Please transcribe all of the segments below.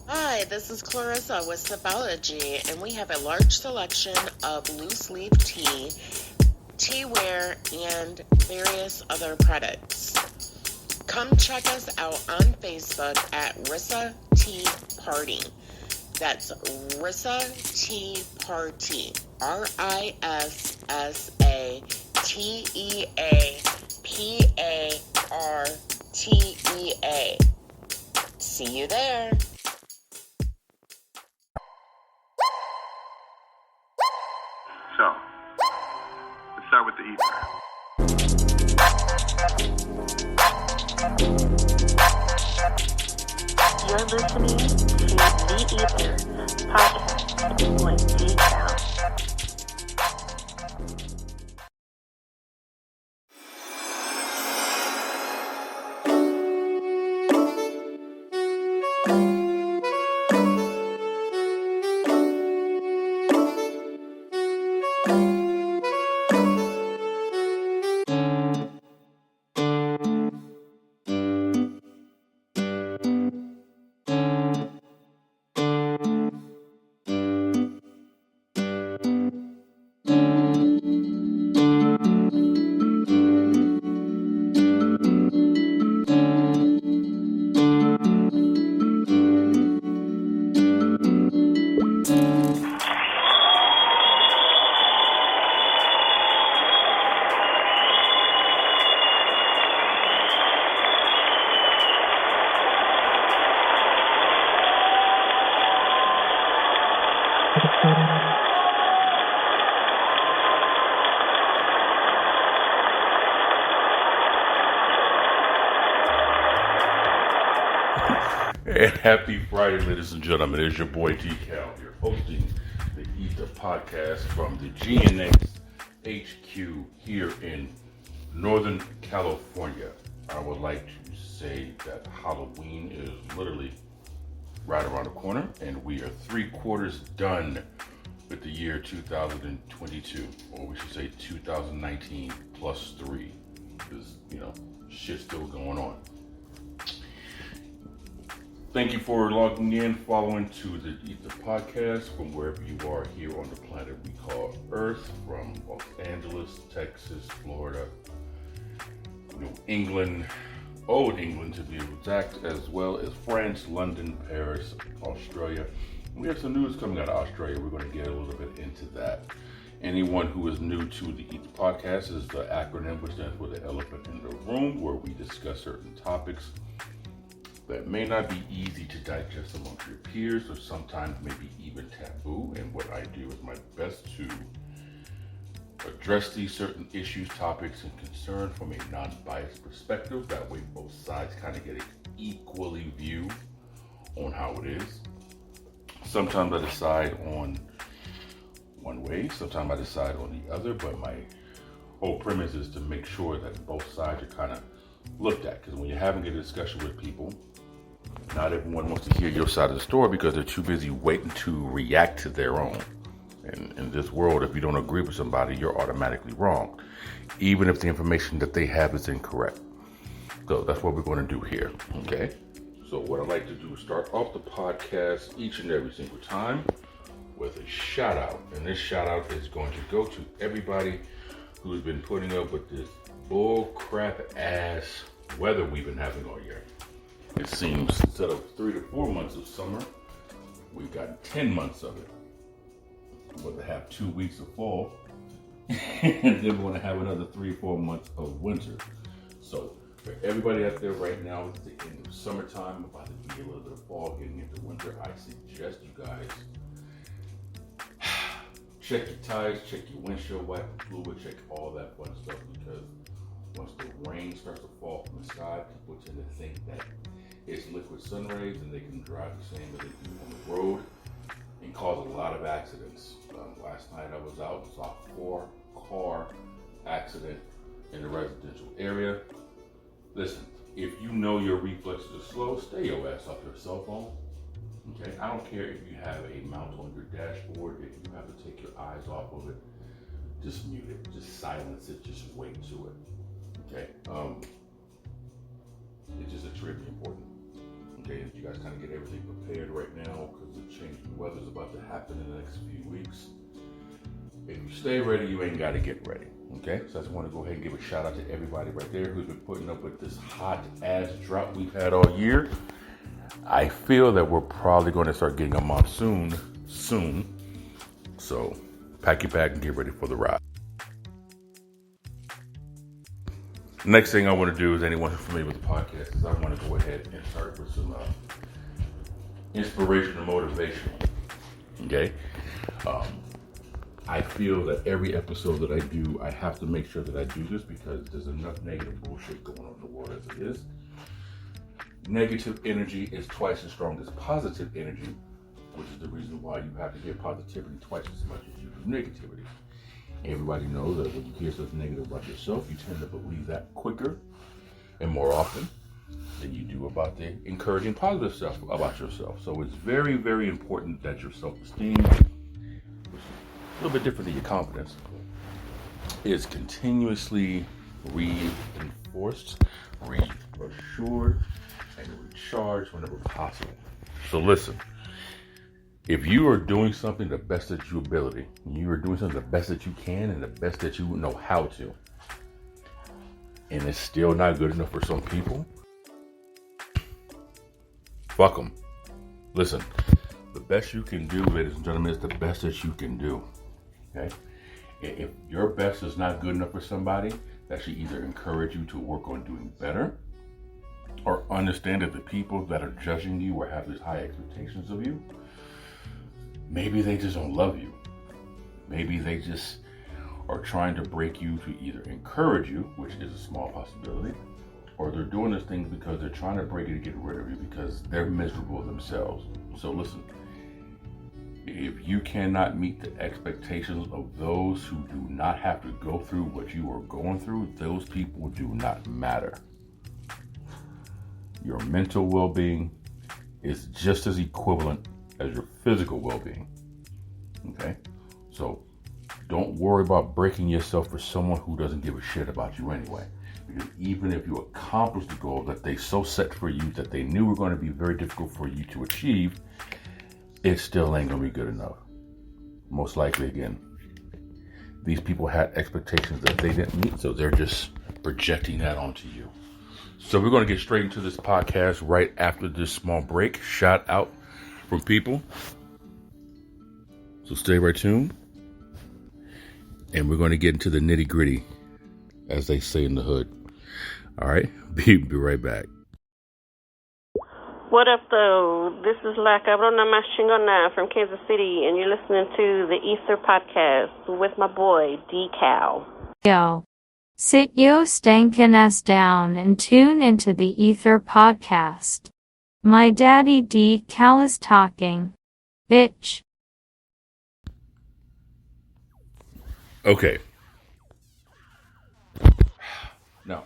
Hi, this is Clarissa with Sipology, and we have a large selection of loose leaf tea, teaware, and various other products. Come check us out on Facebook at Rissa Tea Party. That's Rissa Tea Party. RISSATEAPARTEA. See you there. So, let's start with the E.I.T.H.R. You're listening to the E.I.T.H.R podcast with detail. Happy Friday, ladies and gentlemen. It is your boy D-Cal here, hosting the E.I.T.H.R podcast from the GNX HQ here in Northern California. I would like to say that Halloween is literally right around the corner, and we are 3/4 done with the year 2022, or we should say 2019 plus 3, because, shit's still going on. Thank you for logging in, following to the E.I.T.H.R podcast from wherever you are here on the planet we call Earth, from Los Angeles, Texas, Florida, New England, Old England to be exact, as well as France, London, Paris, Australia. We have some news coming out of Australia. We're going to get a little bit into that. Anyone who is new to the E.I.T.H.R podcast is the acronym which stands for the elephant in the room, where we discuss certain topics that may not be easy to digest amongst your peers, or sometimes maybe even taboo. And what I do is my best to address these certain issues, topics, and concerns from a non-biased perspective. That way both sides kind of get an equally view on how it is. Sometimes I decide on one way, sometimes I decide on the other, but my whole premise is to make sure that both sides are kind of looked at. Because when you're having a discussion with people, not everyone wants to hear your side of the story because they're too busy waiting to react to their own. And in this world, if you don't agree with somebody, you're automatically wrong, even if the information that they have is incorrect. So that's what we're going to do here, okay? So what I like to do is start off the podcast each and every single time with a shout out. And this shout out is going to go to everybody who's been putting up with this bull crap ass weather we've been having all year. It seems instead of 3 to 4 months of summer, we've got 10 months of it. We're going to have 2 weeks of fall, and then we're going to have another 3 or 4 months of winter. So for everybody out there right now, it's the end of summertime, about to be a little bit of fall, getting into winter. I suggest you guys check your tires, check your windshield wiper fluid, check all that fun stuff, because once the rain starts to fall from the sky, people tend to think that it's liquid sun rays, and they can drive the same as they do on the road and cause a lot of accidents. Last night I was out and saw a 4-car accident in a residential area. Listen, if you know your reflexes are slow, stay your ass off your cell phone. Okay, I don't care if you have a mount on your dashboard. If you have to take your eyes off of it, just mute it, just silence it, just wait to it. Okay, it's just extremely important. Okay, is you guys kind of get everything prepared right now because the change in the weather is about to happen in the next few weeks. If you stay ready, you ain't got to get ready. Okay? So I just want to go ahead and give a shout out to everybody right there who's been putting up with this hot ass drought we've had all year. I feel that we're probably going to start getting a monsoon soon. So pack your bag and get ready for the ride. Next thing I want to do is, anyone who's familiar with the podcast, is I want to go ahead and start with some inspiration and motivation. Okay? I feel that every episode that I do, I have to make sure that I do this because there's enough negative bullshit going on in the world as it is. Negative energy is twice as strong as positive energy, which is the reason why you have to hear positivity twice as much as you do negativity. Everybody knows that when you hear something negative about yourself, you tend to believe that quicker and more often than you do about the encouraging positive stuff about yourself. So it's very, very important that your self-esteem, which is a little bit different than your confidence, is continuously reinforced, reassured, and recharged whenever possible. So listen, if you are doing something the best at your ability, you are doing something the best that you can and the best that you know how to, and it's still not good enough for some people, fuck them. Listen, the best you can do, ladies and gentlemen, is the best that you can do. Okay? If your best is not good enough for somebody, that should either encourage you to work on doing better, or understand that the people that are judging you or have these high expectations of you, maybe they just don't love you. Maybe they just are trying to break you to either encourage you, which is a small possibility, or they're doing this thing because they're trying to break you to get rid of you because they're miserable themselves. So listen, if you cannot meet the expectations of those who do not have to go through what you are going through, those people do not matter. Your mental well-being is just as equivalent as your physical well-being. Okay? So don't worry about breaking yourself for someone who doesn't give a shit about you anyway. Because even if you accomplish the goal that they so set for you that they knew were going to be very difficult for you to achieve, it still ain't going to be good enough. Most likely, again, these people had expectations that they didn't meet, so they're just projecting that onto you. So we're going to get straight into this podcast right after this small break. Shout out from people. So stay right tuned. And we're going to get into the nitty gritty, as they say in the hood. All right, be right back. What up, though? This is La Cabrona Más Chingona from Kansas City, and you're listening to the E.I.T.H.R podcast with my boy, D-Cal. Yo. Sit yo stankin' ass down and tune into the E.I.T.H.R podcast. My daddy D-Cal is talking. Bitch. Okay. Now,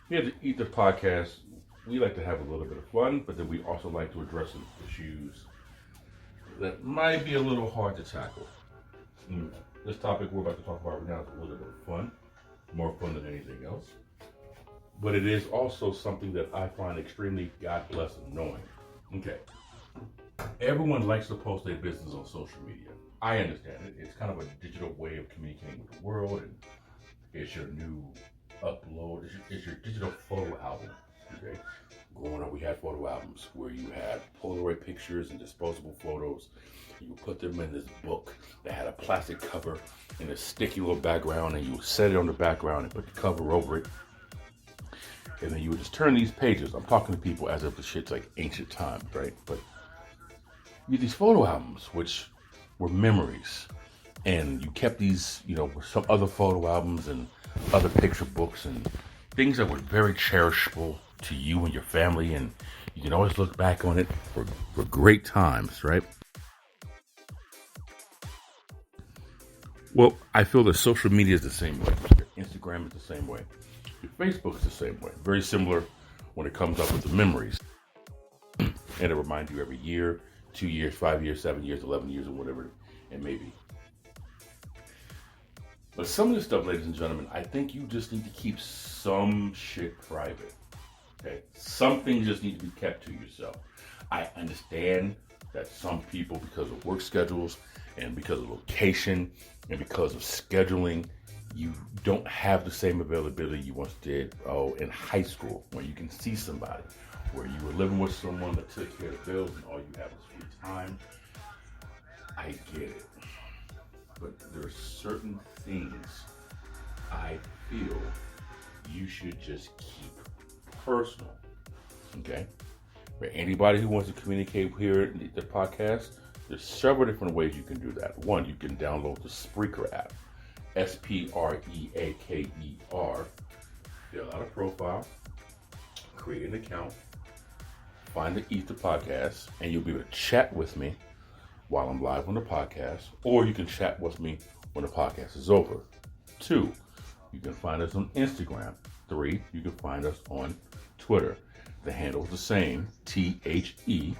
here at the E.I.T.H.R podcast, we like to have a little bit of fun, but then we also like to address some issues that might be a little hard to tackle. This topic we're about to talk about right now is a little bit of fun, more fun than anything else. But it is also something that I find extremely, God bless, annoying. Okay. Everyone likes to post their business on social media. I understand it. It's kind of a digital way of communicating with the world, and it's your new upload. It's your digital photo album. Okay. Growing up, we had photo albums where you had Polaroid pictures and disposable photos. You would put them in this book that had a plastic cover and a sticky little background, and you would set it on the background and put the cover over it. And then you would just turn these pages. I'm talking to people as if the shit's like ancient times, right? But you had these photo albums, which were memories. And you kept these, some other photo albums and other picture books and things that were very cherishable to you and your family, and you can always look back on it for great times, right? Well, I feel that social media is the same way. Your Instagram is the same way. Your Facebook is the same way. Very similar when it comes up with the memories. And it reminds you every year, 2 years, 5 years, 7 years, 11 years, or whatever it may be. But some of this stuff, ladies and gentlemen, I think you just need to keep some shit private. Okay? Some things just need to be kept to yourself. I understand that some people, because of work schedules and because of location and because of scheduling, you don't have the same availability you once did in high school, when you can see somebody, where you were living with someone that took care of the bills and all you have is free time. I get it. But there are certain things I feel you should just keep personal. Okay? For anybody who wants to communicate here in the podcast, there's several different ways you can do that. One, you can download the Spreaker app. Spreaker. Fill out a profile, create an account, find the E.I.T.H.R podcast, and you'll be able to chat with me while I'm live on the podcast, or you can chat with me when the podcast is over. 2, you can find us on Instagram. 3, you can find us on Twitter. The handle is the same, E.I.T.H.R.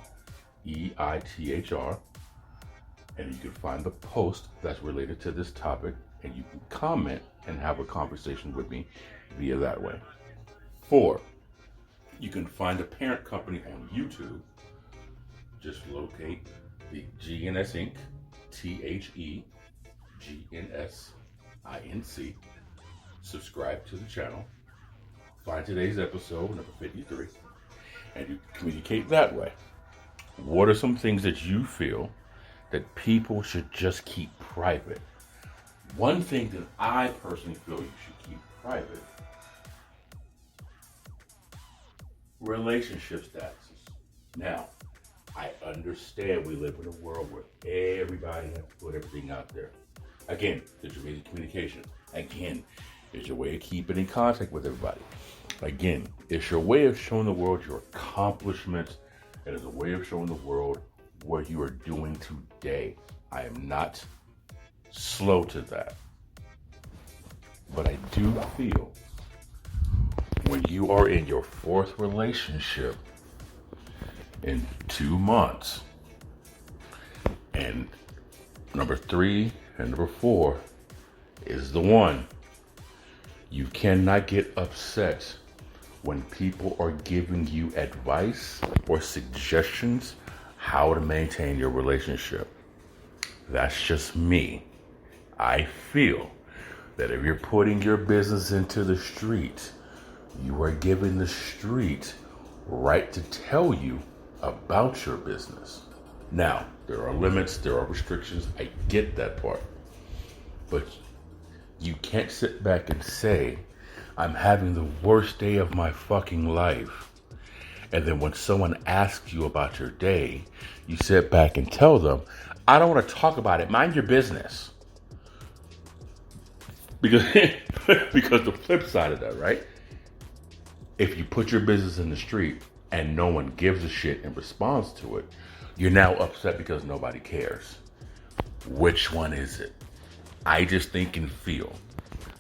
And you can find the post that's related to this topic, and you can comment and have a conversation with me via that way. 4, you can find the parent company on YouTube. Just locate the GNS Inc., THEGNSINC. Subscribe to the channel. Find today's episode, number 53, and you communicate that way. What are some things that you feel that people should just keep private? One thing that I personally feel you should keep private: relationship statuses. Now, I understand we live in a world where everybody has to put everything out there. Again, it's your way of communication. Again, it's your way of keeping in contact with everybody. Again, it's your way of showing the world your accomplishments. It is a way of showing the world what you are doing today. I am not slow to that. But I do feel when you are in your 4th relationship in 2 months, and number 3 and number 4 is the one, you cannot get upset when people are giving you advice or suggestions how to maintain your relationship. That's just me. I feel that if you're putting your business into the street, you are giving the street right to tell you about your business. Now, there are limits, there are restrictions. I get that part. But you can't sit back and say, I'm having the worst day of my fucking life. And then when someone asks you about your day, you sit back and tell them, I don't want to talk about it. Mind your business. Because the flip side of that, right? If you put your business in the street and no one gives a shit and responds to it, you're now upset because nobody cares. Which one is it? I just think and feel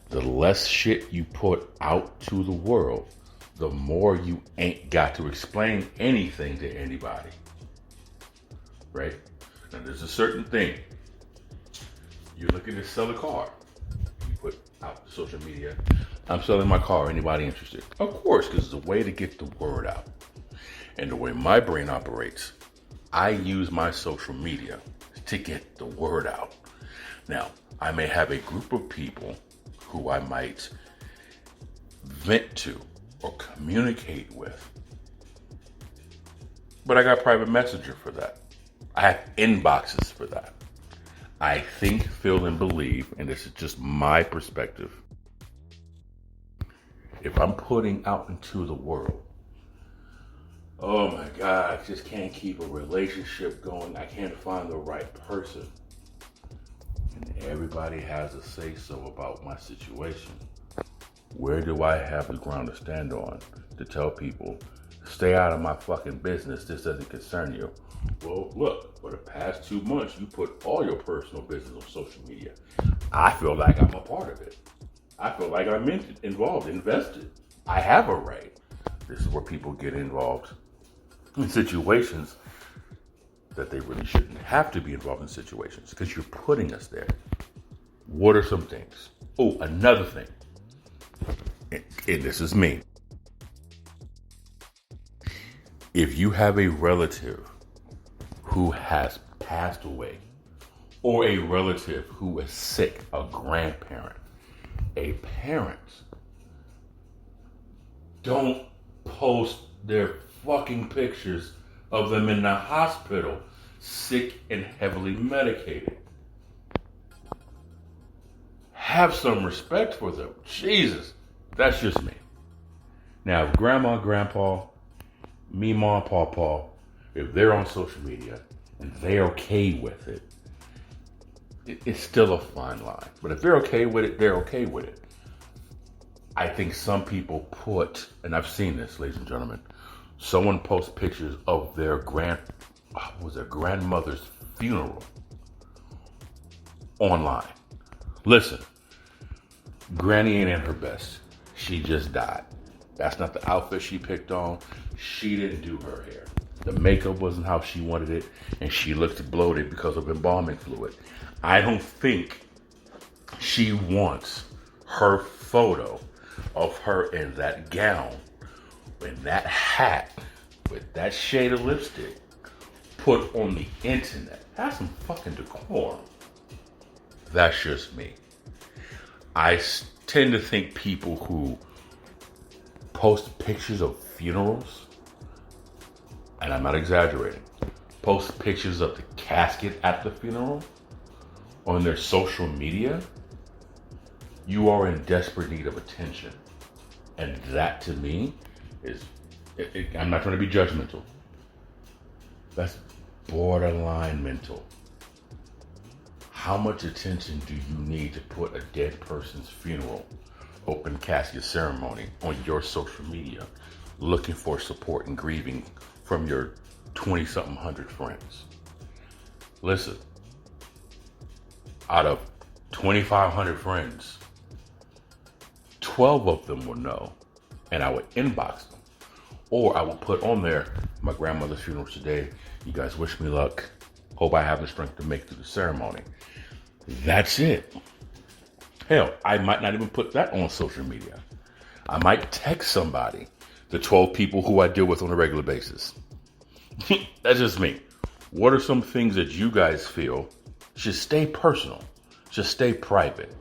the less shit you put out to the world, the more you ain't got to explain anything to anybody. Right? Now there's a certain thing. You're looking to sell a car. You put out social media, I'm selling my car, anybody interested? Of course, because it's a way to get the word out. And the way my brain operates, I use my social media to get the word out. Now, I may have a group of people who I might vent to or communicate with, but I got private messenger for that. I have inboxes for that. I think, feel, and believe, and this is just my perspective, if I'm putting out into the world, oh my God, I just can't keep a relationship going, I can't find the right person, and everybody has a say-so about my situation, where do I have the ground to stand on to tell people, stay out of my fucking business, this doesn't concern you? Well, look, for the past 2 months, you put all your personal business on social media. I feel like I'm a part of it. I feel like I'm involved, invested. I have a right. This is where people get involved in situations that they really shouldn't have to be involved in situations because you're putting us there. What are some things? Oh, another thing. And this is me. If you have a relative who has passed away, or a relative who is sick, a grandparent, a parent, don't post their fucking pictures of them in the hospital, sick and heavily medicated. Have some respect for them. Jesus, that's just me. Now, if grandma, grandpa, mama, pawpaw, if they're on social media and they're okay with it, it's still a fine line. But if they're okay with it, they're okay with it. I think some people put, and I've seen this, ladies and gentlemen, someone posts pictures of their grandmother's funeral online. Listen, Granny ain't at her best. She just died. That's not the outfit she picked on. She didn't do her hair. The makeup wasn't how she wanted it, and she looked bloated because of embalming fluid. I don't think she wants her photo of her in that gown, in that hat, with that shade of lipstick, put on the internet. Have some fucking decorum. That's just me. I tend to think people who post pictures of funerals, and I'm not exaggerating, post pictures of the casket at the funeral on their social media, you are in desperate need of attention. And that to me is, I'm not trying to be judgmental. That's borderline mental. How much attention do you need to put a dead person's funeral, open casket ceremony on your social media, looking for support and grieving from your 20-something hundred friends? Listen, out of 2,500 friends, 12 of them will know, and I would inbox them. Or I would put on there, my grandmother's funeral today. You guys wish me luck. Hope I have the strength to make it through the ceremony. That's it. Hell, I might not even put that on social media. I might text somebody, the 12 people who I deal with on a regular basis. That's just me. What are some things that you guys feel should stay personal, should stay private?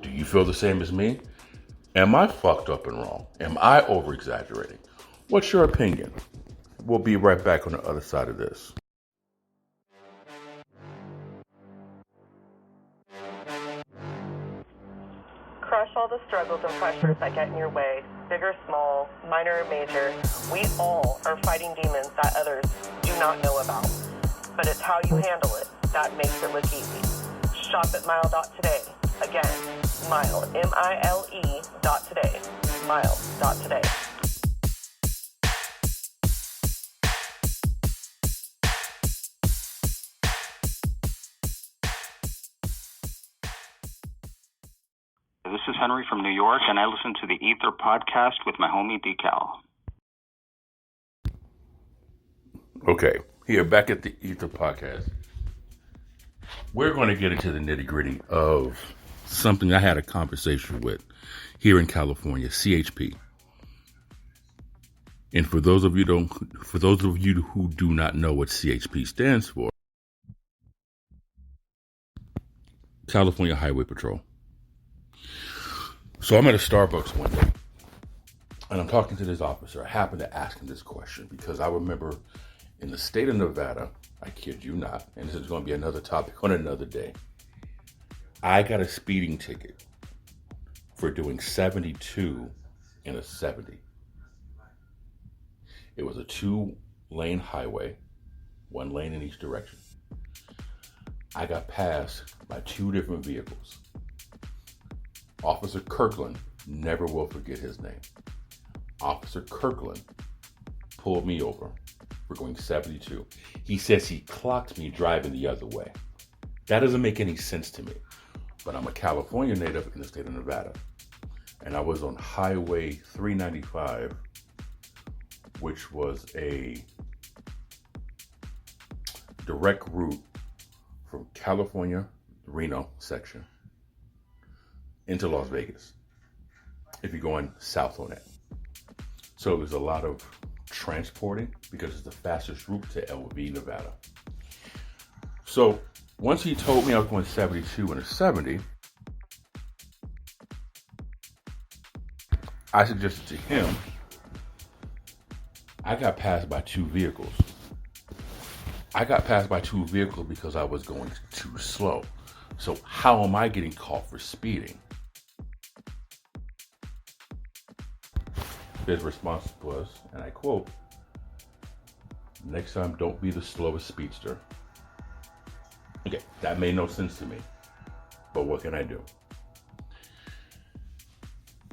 Do you feel the same as me? Am I fucked up and wrong? Am I over-exaggerating? What's your opinion? We'll be right back on the other side of this. Crush all the struggles and pressures that get in your way, big or small, minor or major. We all are fighting demons that others do not know about. But it's how you handle it that makes it look easy. Shop at Mile.today. Again, Mile, M-I-L-E .today. Mile.today. This is Henry from New York, and I listen to the E.I.T.H.R podcast with my homie D-Cal. Okay, here back at the E.I.T.H.R podcast. We're going to get into the nitty-gritty of something I had a conversation with here in California, CHP. And for those of you who do not know what CHP stands for, California Highway Patrol. So I'm at a Starbucks one day, and I'm talking to this officer. I happen to ask him this question because I remember in the state of Nevada, I kid you not, and this is going to be another topic on another day, I got a speeding ticket for doing 72 in a 70. It was a 2-lane highway, 1 lane in each direction. I got passed by 2 different vehicles. Officer Kirkland, never will forget his name. Officer Kirkland pulled me over for going 72. He says he clocked me driving the other way. That doesn't make any sense to me. But I'm a California native in the state of Nevada. And I was on Highway 395, which was a direct route from California, Reno section, into Las Vegas, if you're going south on it. So there's a lot of transporting because it's the fastest route to LV, Nevada. So once he told me I was going 72 and a 70, I suggested to him, I got passed by two vehicles. I got passed by two vehicles because I was going too slow. So how am I getting caught for speeding? His response was, and I quote, "Next time, don't be the slowest speedster." Okay, that made no sense to me, but what can I do?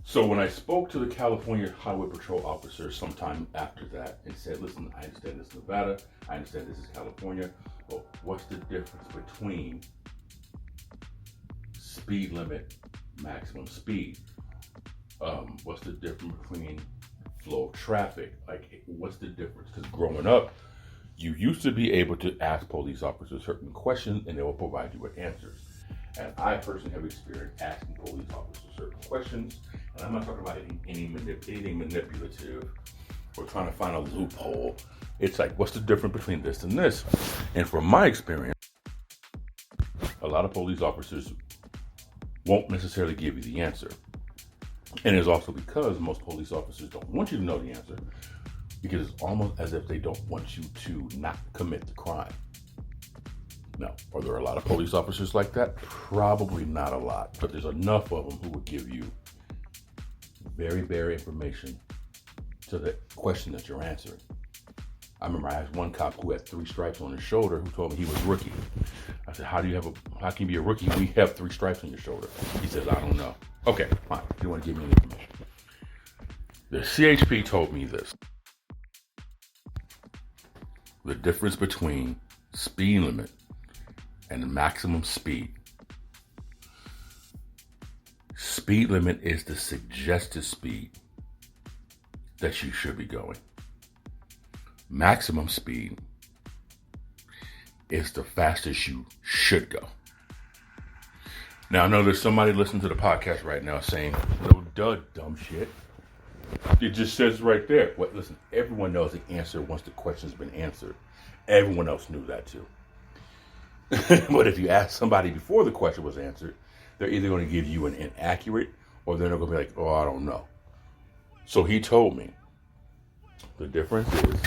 So when I spoke to the California Highway Patrol officer sometime after that and said, listen, I understand this is Nevada, I understand this is California, but what's the difference between speed limit, maximum speed? What's the difference between flow of traffic? Like, what's the difference? Because growing up, you used to be able to ask police officers certain questions and they will provide you with answers. And I personally have experienced asking police officers certain questions. And I'm not talking about anything manipulative or trying to find a loophole. It's like, what's the difference between this and this? And from my experience, a lot of police officers won't necessarily give you the answer. And it's also because most police officers don't want you to know the answer, because it's almost as if they don't want you to not commit the crime. Now, are there a lot of police officers like that? Probably not a lot, but there's enough of them who will give you very bare information to the question that you're answering. I remember I asked one cop who had 3 stripes on his shoulder who told me he was rookie. I said, how can you be a rookie when you have 3 stripes on your shoulder? He says, I don't know. Okay, fine. You want to give me any information? The CHP told me this. The difference between speed limit and maximum speed. Speed limit is the suggested speed that you should be going. Maximum speed is the fastest you should go. Now, I know there's somebody listening to the podcast right now saying, no, duh, dumb shit. It just says right there. Well, listen, everyone knows the answer once the question's been answered. Everyone else knew that too. But if you ask somebody before the question was answered, they're either going to give you an inaccurate or they're going to be like, oh, I don't know. So he told me the difference is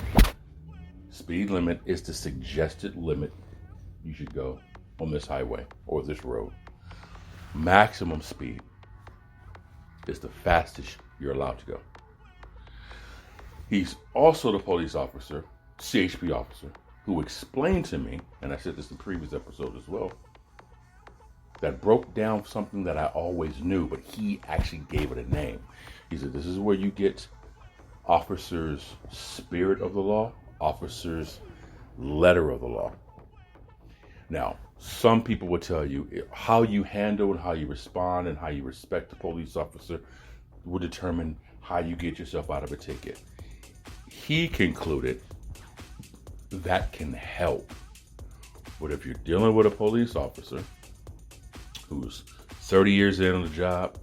speed limit is the suggested limit you should go on this highway or this road. Maximum speed is the fastest you're allowed to go. He's also the police officer, CHP officer, who explained to me, and I said this in previous episodes as well, that broke down something that I always knew, but he actually gave it a name. He said, this is where you get officers' spirit of the law, officers' letter of the law. Now, some people will tell you how you handle and how you respond and how you respect the police officer will determine how you get yourself out of a ticket. He concluded that can help. But if you're dealing with a police officer who's 30 years in on the job,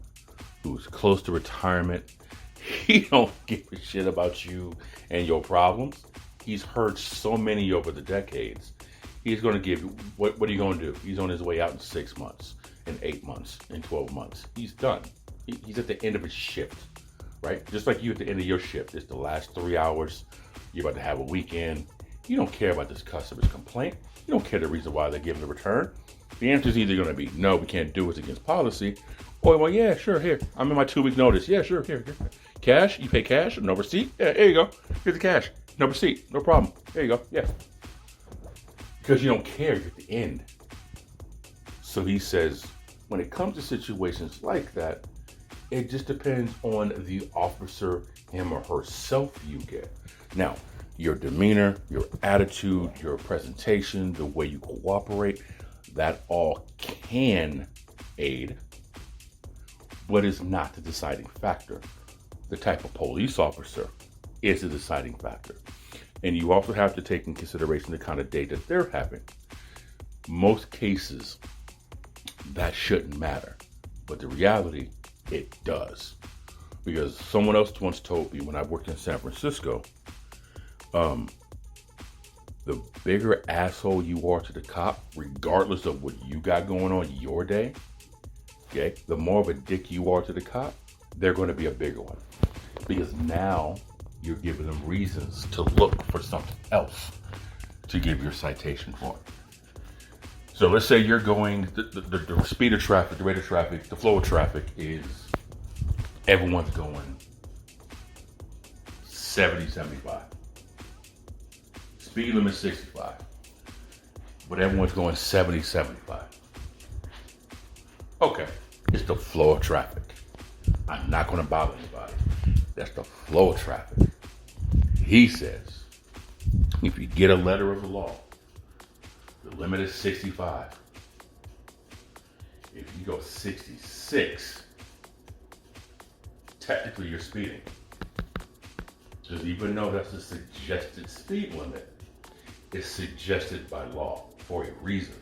who's close to retirement, he don't give a shit about you and your problems. He's heard so many over the decades. He's going to give you, what are you going to do? He's on his way out in 6 months, in 8 months, in 12 months. He's done. He's at the end of his shift, right? Just like you at the end of your shift. It's the last 3 hours. You're about to have a weekend. You don't care about this customer's complaint. You don't care the reason why they're giving the return. The answer is either going to be, no, we can't do it, it's against policy. Or, well, yeah, sure, here. I'm in my 2-week notice. Yeah, sure, here. Cash? You pay cash? No receipt? Yeah, here you go. Here's the cash. No receipt. No problem. There you go. Yeah. Because you don't care, you're at the end. So he says, when it comes to situations like that, it just depends on the officer, him or herself you get. Now, your demeanor, your attitude, your presentation, the way you cooperate, that all can aid, but is not the deciding factor. The type of police officer is the deciding factor. And you also have to take in consideration the kind of day that they're having. Most cases, that shouldn't matter. But the reality, it does. Because someone else once told me when I worked in San Francisco, The bigger asshole you are to the cop, regardless of what you got going on your day, okay, the more of a dick you are to the cop, they're going to be a bigger one. Because now you're giving them reasons to look for something else to give your citation for. So let's say you're going, the speed of traffic, the rate of traffic, the flow of traffic is everyone's going 70, 75. Speed limit 65. But everyone's going 70, 75. Okay, it's the flow of traffic. I'm not going to bother anybody. That's the flow of traffic. He says, if you get a letter of the law, the limit is 65. If you go 66, technically you're speeding. Because even though that's the suggested speed limit, it's suggested by law for a reason.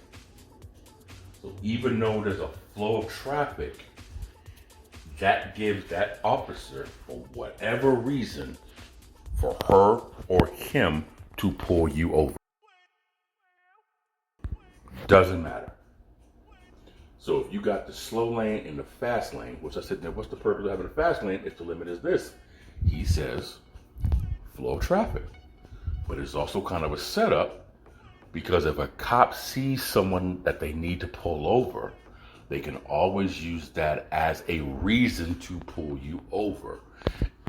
So even though there's a flow of traffic, that gives that officer, for whatever reason, for her or him to pull you over. Doesn't matter. So if you got the slow lane and the fast lane, which I said, now what's the purpose of having a fast lane if the limit is this? He says, flow of traffic. But it's also kind of a setup, because if a cop sees someone that they need to pull over, they can always use that as a reason to pull you over,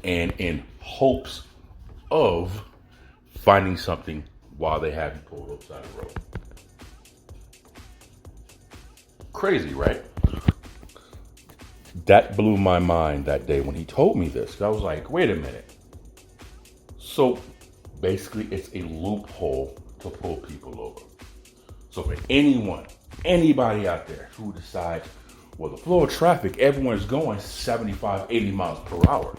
and in hopes of finding something while they have you pulled upside the road. Crazy, right? That blew my mind that day when he told me this. I was like, wait a minute. So basically it's a loophole to pull people over. So for anybody out there who decides, well, the flow of traffic, everyone's going 75, 80 miles per hour.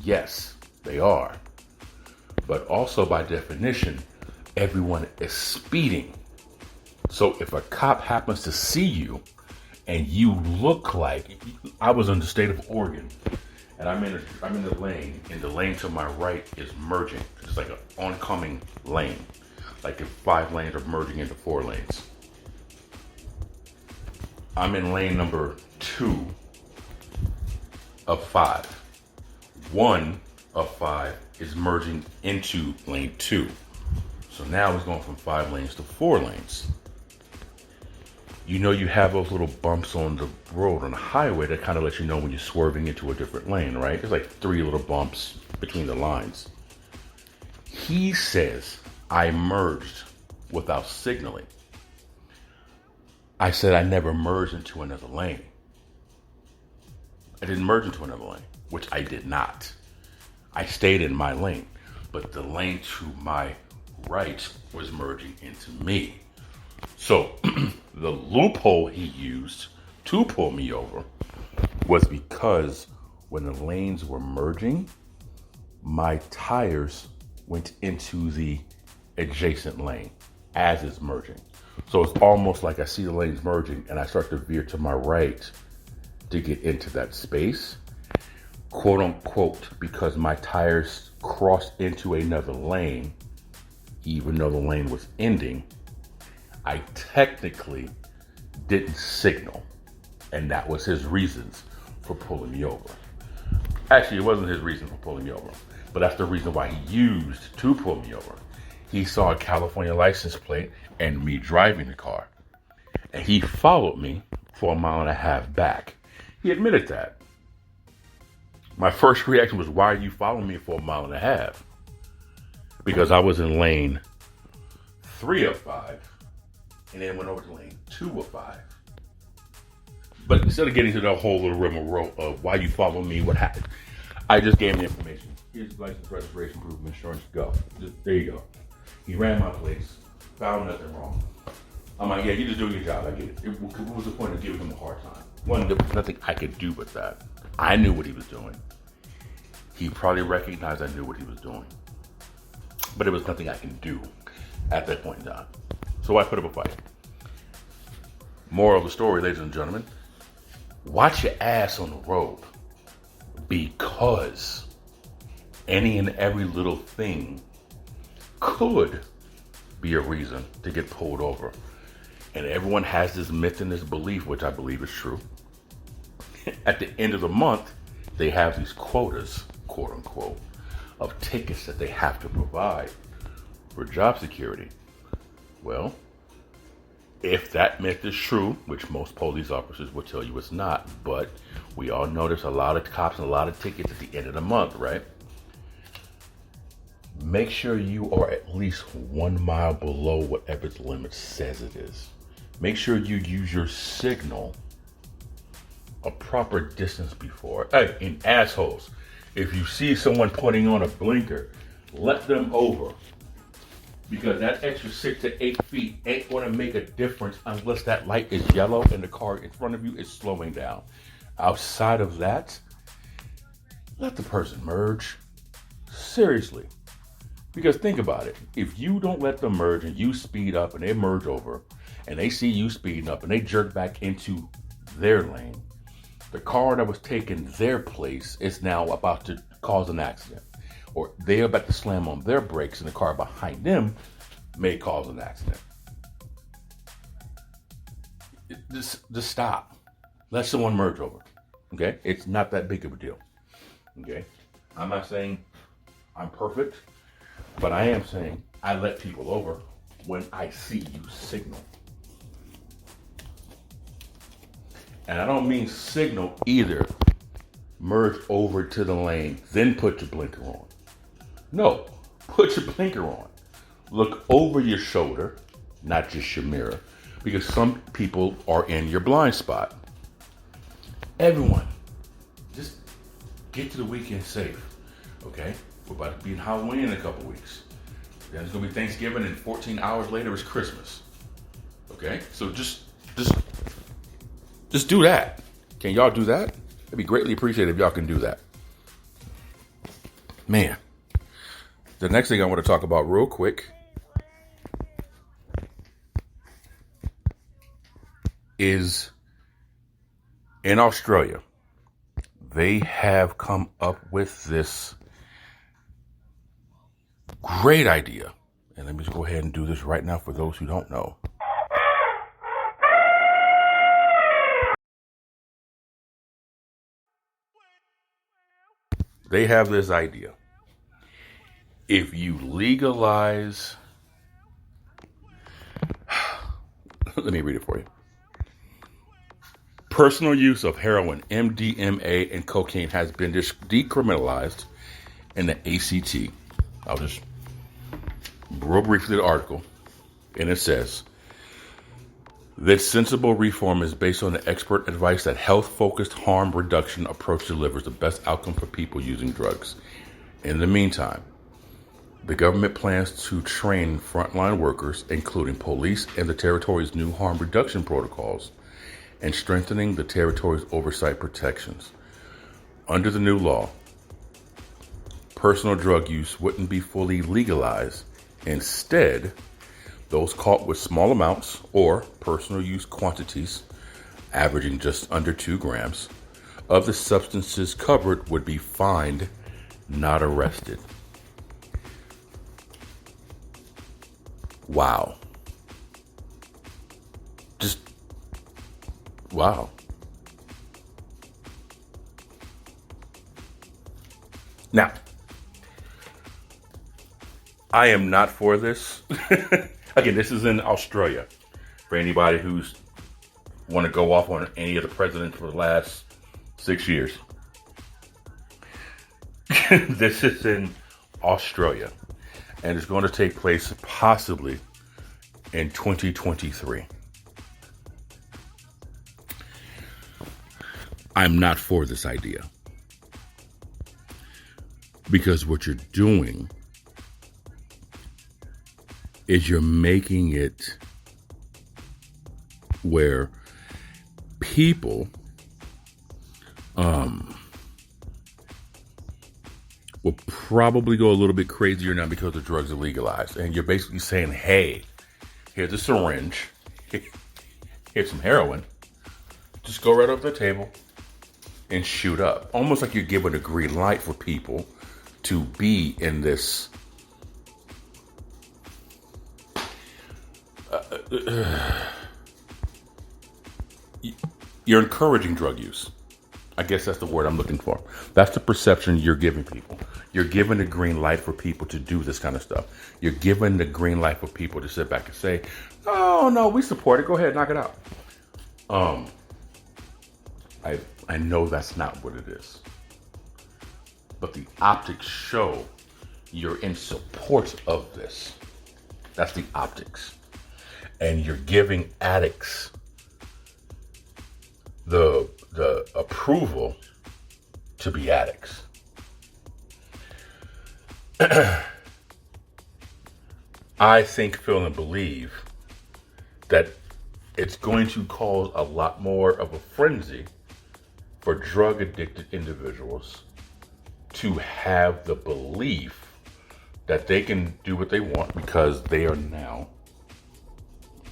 Yes, they are. But also by definition, everyone is speeding. So if a cop happens to see you and you look like, I was in the state of Oregon, and I'm in the lane, and the lane to my right is merging. It's like an oncoming lane. Like if 5 lanes are merging into 4 lanes. I'm in lane number 2 of 5. 1 of 5 is merging into lane 2. So now it's going from 5 lanes to 4 lanes. You know, you have those little bumps on the road, on the highway, that kind of let you know when you're swerving into a different lane, right? There's like 3 little bumps between the lines. He says, I merged without signaling. I said, I never merged into another lane. I didn't merge into another lane, which I did not. I stayed in my lane, but the lane to my right was merging into me. So the loophole he used to pull me over was because when the lanes were merging, my tires went into the adjacent lane as it's merging. So it's almost like I see the lanes merging and I start to veer to my right to get into that space, quote unquote, because my tires crossed into another lane, even though the lane was ending. I technically didn't signal, and that was his reasons for pulling me over. Actually, it wasn't his reason for pulling me over, but that's the reason why he used to pull me over. He saw a California license plate and me driving the car, and he followed me for 1.5 miles back. He admitted that. My first reaction was, why are you following me for 1.5 miles? Because I was in lane 3 of 5, and then went over to lane 2 of 5. But instead of getting to the whole little rigmarole of why you follow me, what happened, I just gave him the information. Here's license, registration, proof of insurance, go. There you go. He ran my place, found nothing wrong. I'm like, yeah, you're just doing your job. I get it. What was the point of giving him a hard time? There was nothing I could do with that. I knew what he was doing. He probably recognized I knew what he was doing. But there was nothing I can do at that point in time. So I put up a fight. Moral of the story, ladies and gentlemen, watch your ass on the road, because any and every little thing could be a reason to get pulled over. And everyone has this myth and this belief, which I believe is true. At the end of the month, they have these quotas, quote unquote, of tickets that they have to provide for job security. Well, if that myth is true, which most police officers will tell you it's not, but we all know there's a lot of cops and a lot of tickets at the end of the month, right? Make sure you are at least 1 mile below whatever the limit says it is. Make sure you use your signal a proper distance before. Hey, and assholes, if you see someone putting on a blinker, let them over. Because that extra 6 to 8 feet ain't going to make a difference unless that light is yellow and the car in front of you is slowing down. Outside of that, let the person merge. Seriously. Because think about it. If you don't let them merge and you speed up and they merge over and they see you speeding up and they jerk back into their lane, the car that was taking their place is now about to cause an accident. Or they're about to slam on their brakes and the car behind them may cause an accident. Just stop. Let someone merge over. Okay? It's not that big of a deal. Okay? I'm not saying I'm perfect, but I am saying I let people over when I see you signal. And I don't mean signal either. Merge over to the lane, then put your blinker on. No, put your blinker on. Look over your shoulder, not just your mirror, because some people are in your blind spot. Everyone, just get to the weekend safe, okay? We're about to be in Halloween in a couple weeks. Then it's going to be Thanksgiving, and 14 hours later is Christmas, okay? So just do that. Can y'all do that? It'd be greatly appreciated if y'all can do that. Man. The next thing I want to talk about real quick is in Australia. They have come up with this great idea. And let me just go ahead and do this right now for those who don't know. They have this idea. If you legalize, let me read it for you. Personal use of heroin, MDMA, and cocaine has been decriminalized in the ACT. I'll just real briefly the article, and it says, this sensible reform is based on the expert advice that health-focused harm reduction approach delivers the best outcome for people using drugs. In the meantime, the government plans to train frontline workers, including police and the territory's new harm reduction protocols, and strengthening the territory's oversight protections. Under the new law, personal drug use wouldn't be fully legalized. Instead, those caught with small amounts or personal use quantities, averaging just under 2 grams, of the substances covered would be fined, not arrested. Wow. Just, wow. Now, I am not for this. Again, this is in Australia. For anybody who's want to go off on any of the presidents for the last 6 years. This is in Australia. And it's going to take place possibly in 2023. I'm not for this idea. Because what you're doing is you're making it where people will probably go a little bit crazier now because the drugs are legalized. And you're basically saying, hey, here's a syringe. Here's some heroin. Just go right over the table and shoot up. Almost like you're giving a green light for people to be in this you're encouraging drug use. I guess that's the word I'm looking for. That's the perception you're giving people. You're giving the green light for people to do this kind of stuff. You're giving the green light for people to sit back and say, "Oh no, we support it. Go ahead, knock it out." I know that's not what it is. But the optics show you're in support of this. That's the optics. And you're giving addicts the approval to be addicts. I think, feel, and believe that it's going to cause a lot more of a frenzy for drug addicted individuals to have the belief that they can do what they want because they are now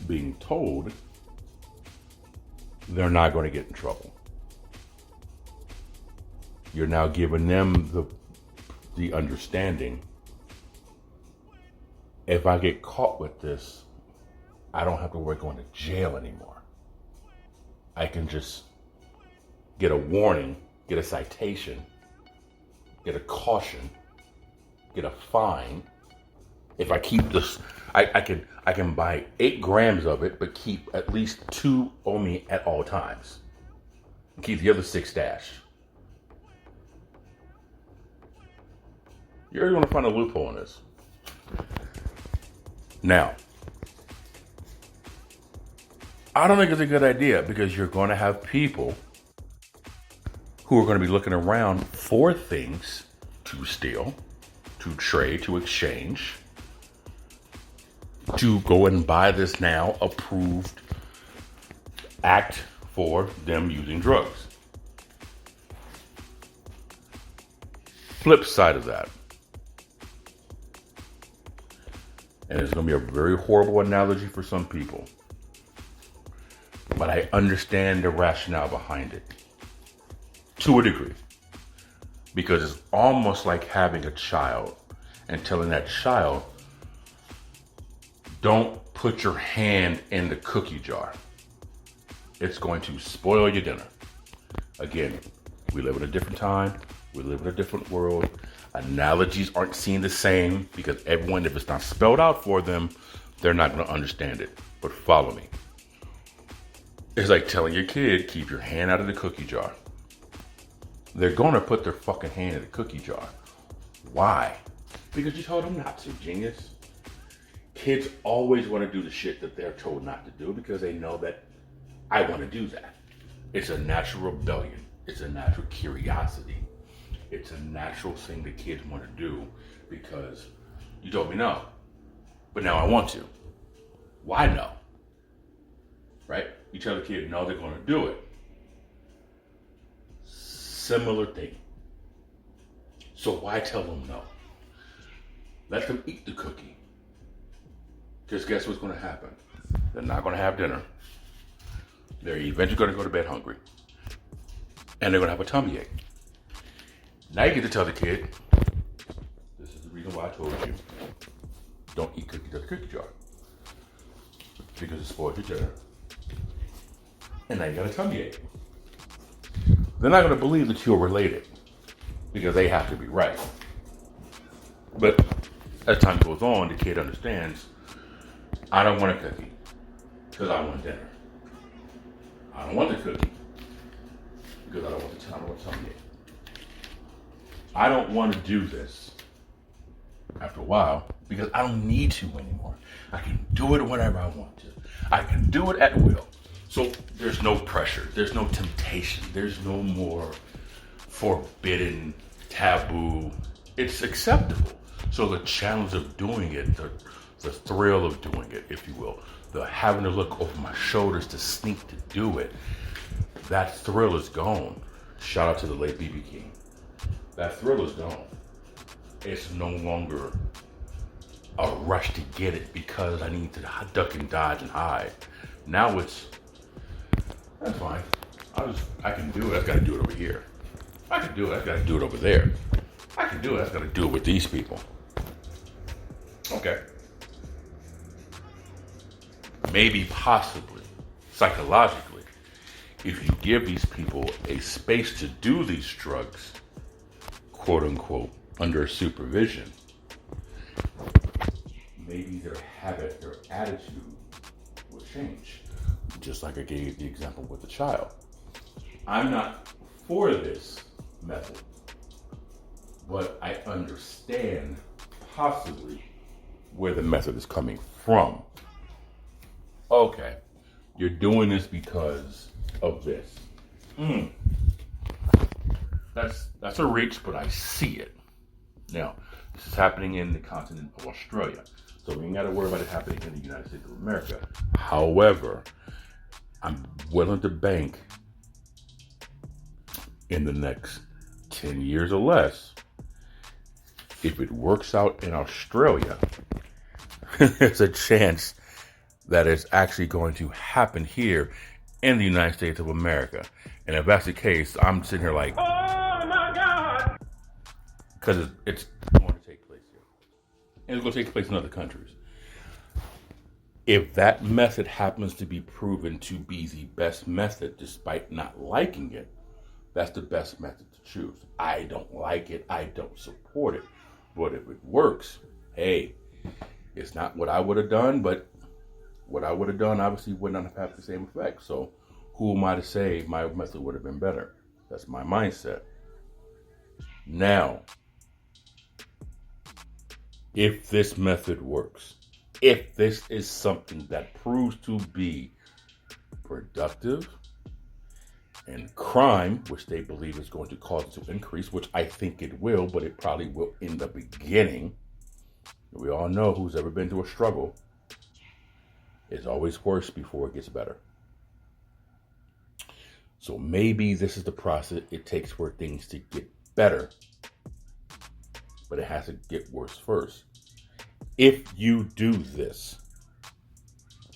being told they're not going to get in trouble. You're now giving them the understanding, if I get caught with this, I don't have to worry going to jail anymore. I can just get a warning, get a citation, get a caution, get a fine. If I keep this, I can buy 8 grams of it, but keep at least 2 on me at all times. Keep the other 6 stashed. You're going to find a loophole in this. Now, I don't think it's a good idea because you're going to have people who are going to be looking around for things to steal, to trade, to exchange, to go and buy this now approved act for them using drugs. Flip side of that, and it's going to be a very horrible analogy for some people, but I understand the rationale behind it to a degree, because it's almost like having a child and telling that child, don't put your hand in the cookie jar. It's going to spoil your dinner. Again, we live in a different time. We live in a different world. Analogies aren't seen the same because everyone, if it's not spelled out for them, they're not going to understand it. But follow me. It's like telling your kid, keep your hand out of the cookie jar. They're going to put their fucking hand in the cookie jar. Why? Because you told them not to, genius. Kids always want to do the shit that they're told not to do because they know that I want to do that. It's a natural rebellion. It's a natural curiosity. It's a natural thing that kids want to do because you told me no, but now I want to. Why no? Right? You tell the kid no, they're going to do it. Similar thing. So why tell them no? Let them eat the cookie. Because guess what's going to happen? They're not going to have dinner. They're eventually going to go to bed hungry. And they're going to have a tummy ache. Now you get to tell the kid, this is the reason why I told you, don't eat cookies out of the cookie jar. Because it spoils your dinner. And now you got a tummy ache. They're not going to believe that you're related. Because they have to be right. But as time goes on, the kid understands, I don't want a cookie. Because I want dinner. I don't want the cookie. Because I don't want the tummy ache. I don't want to do this after a while because I don't need to anymore. I can do it whenever I want to. I can do it at will. So there's no pressure. There's no temptation. There's no more forbidden, taboo. It's acceptable. So the challenge of doing it, the thrill of doing it, if you will, the having to look over my shoulders to sneak to do it, that thrill is gone. Shout out to the late B.B. King. That thrill is gone. It's no longer a rush to get it because I need to duck and dodge and hide. Now it's, that's fine. I can do it. I just got to do it over here. I can do it. I just got to do it over there. I can do it. I just got to do it with these people. Okay. maybe possibly, psychologically, if you give these people a space to do these drugs, quote unquote, under supervision, maybe their habit, their attitude will change. Just like I gave the example with the child. I'm not for this method, but I understand possibly where the method is coming from. Okay, you're doing this because of this. That's a reach, but I see it. Now, this is happening in the continent of Australia, so we ain't got to worry about it happening in the United States of America. However, I'm willing to bank in the next 10 years or less, if it works out in Australia, there's a chance that it's actually going to happen here in the United States of America. And if that's the case, I'm sitting here like, oh my God! Because it's going to take place here. And it's going to take place in other countries. If that method happens to be proven to be the best method, despite not liking it, that's the best method to choose. I don't like it. I don't support it. But if it works, hey, it's not what I would have done, but what I would have done obviously would not have had the same effect. So who am I to say my method would have been better? That's my mindset. Now, if this method works, if this is something that proves to be productive, and crime, which they believe is going to cause it to increase, which I think it will, but it probably will in the beginning. We all know who's ever been through a struggle. It's always worse before it gets better. So maybe this is the process it takes for things to get better, but it has to get worse first. If you do this,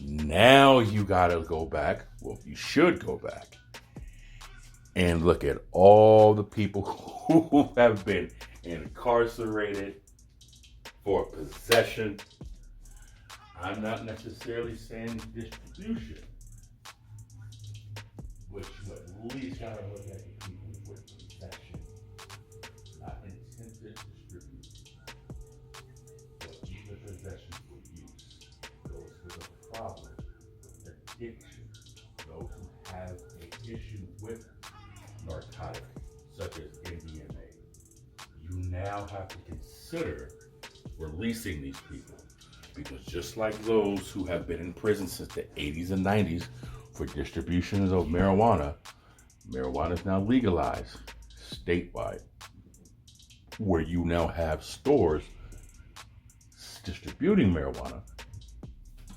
now you gotta go back. Well, you should go back and look at all the people who have been incarcerated for possession. I'm not necessarily saying distribution, but you at least gotta look at the people with possession, not intent to distribute, but even possession for use. Those with a problem, with addiction, those who have an issue with narcotic, such as MDMA. You now have to consider releasing these people, because just like those who have been in prison since the 80s and 90s for distributions of marijuana is now legalized statewide, where you now have stores distributing marijuana.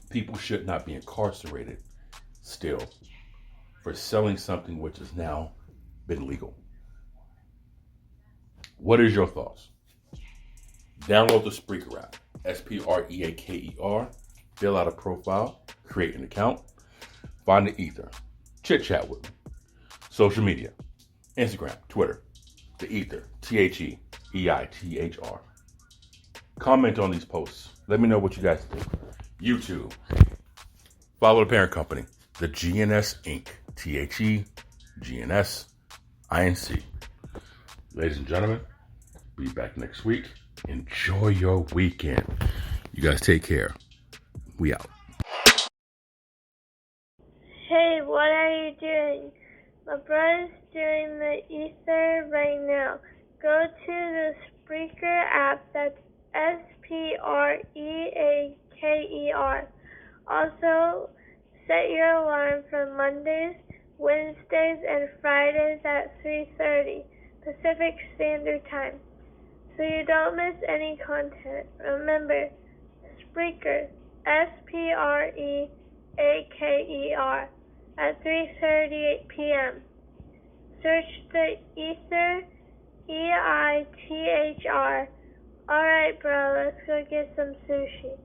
People should not be incarcerated still for selling something which has now been legal. What is your thoughts? Download the Spreaker app, S-P-R-E-A-K-E-R, fill out a profile, create an account, find the E.I.T.H.R, chit chat with me. Social media, Instagram, Twitter, the E.I.T.H.R, T-H-E, E-I-T-H.R. Comment on these posts. Let me know what you guys think. YouTube, follow the parent company, the GNS Inc, T-H-E, GNS, INC. Ladies and gentlemen, be back next week. Enjoy your weekend. You guys take care. We out. Hey, what are you doing? My brother's doing the E.I.T.H.R right now. Go to the Spreaker app, that's S-P-R-E-A-K-E-R. Also, set your alarm for Mondays, Wednesdays, and Fridays at 3:30 Pacific Standard Time, so you don't miss any content. Remember, Spreaker, S-P-R-E-A-K-E-R, at 3:38 p.m. Search the E.I.T.H.R, E-I-T-H.R. Alright, bro, let's go get some sushi.